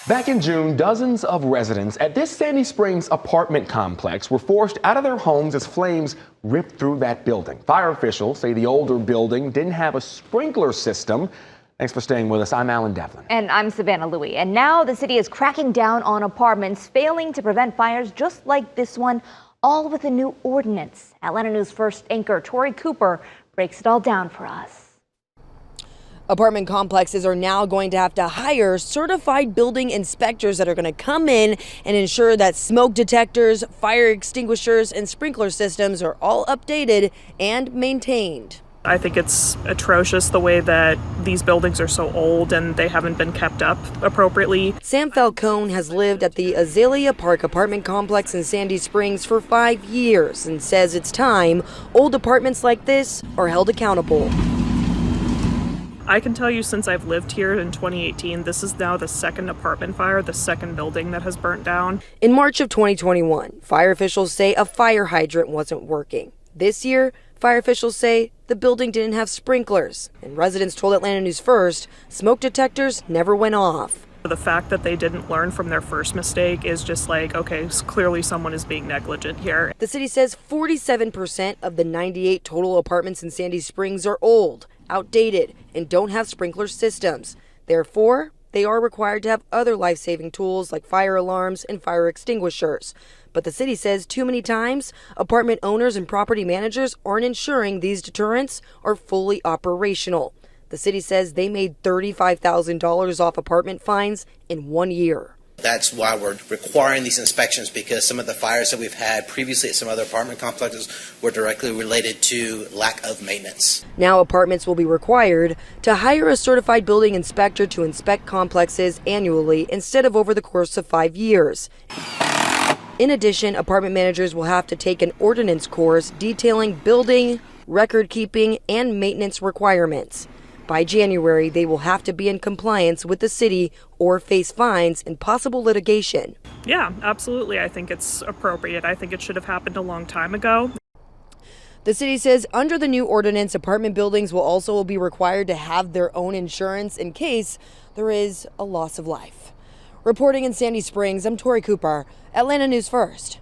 Back in June, dozens of residents at this Sandy Springs apartment complex were forced out of their homes as flames ripped through that building. Fire officials say the older building didn't have a sprinkler system. Thanks for staying with us. I'm Alan Devlin. And I'm Savannah Louie. And now the city is cracking down on apartments failing to prevent fires just like this one, all with a new ordinance. Atlanta News First anchor Tori Cooper breaks it all down for us. Apartment complexes are now going to have to hire certified building inspectors that are going to come in and ensure that smoke detectors, fire extinguishers, and sprinkler systems are all updated and maintained. I think it's atrocious the way that these buildings are so old and they haven't been kept up appropriately. Sam Falcone has lived at the Azalea Park apartment complex in Sandy Springs for 5 years and says it's time old apartments like this are held accountable. I can tell you since I've lived here in 2018, this is now the second apartment fire, the second building that has burnt down. In March of 2021, fire officials say a fire hydrant wasn't working. This year, fire officials say the building didn't have sprinklers. And residents told Atlanta News First, smoke detectors never went off. The fact that they didn't learn from their first mistake is just like, okay, clearly someone is being negligent here. The city says 47% of the 98 total apartments in Sandy Springs are old, outdated, and don't have sprinkler systems. Therefore, they are required to have other life-saving tools like fire alarms and fire extinguishers. But the city says too many times, apartment owners and property managers aren't ensuring these deterrents are fully operational. The city says they made $35,000 off apartment fines in 1 year. That's why we're requiring these inspections, because some of the fires that we've had previously at some other apartment complexes were directly related to lack of maintenance. Now apartments will be required to hire a certified building inspector to inspect complexes annually instead of over the course of 5 years. In addition, apartment managers will have to take an ordinance course detailing building, record keeping, and maintenance requirements. By January, they will have to be in compliance with the city or face fines and possible litigation. Yeah, absolutely. I think it's appropriate. I think it should have happened a long time ago. The city says under the new ordinance, apartment buildings will also be required to have their own insurance in case there is a loss of life. Reporting in Sandy Springs, I'm Tori Cooper, Atlanta News First.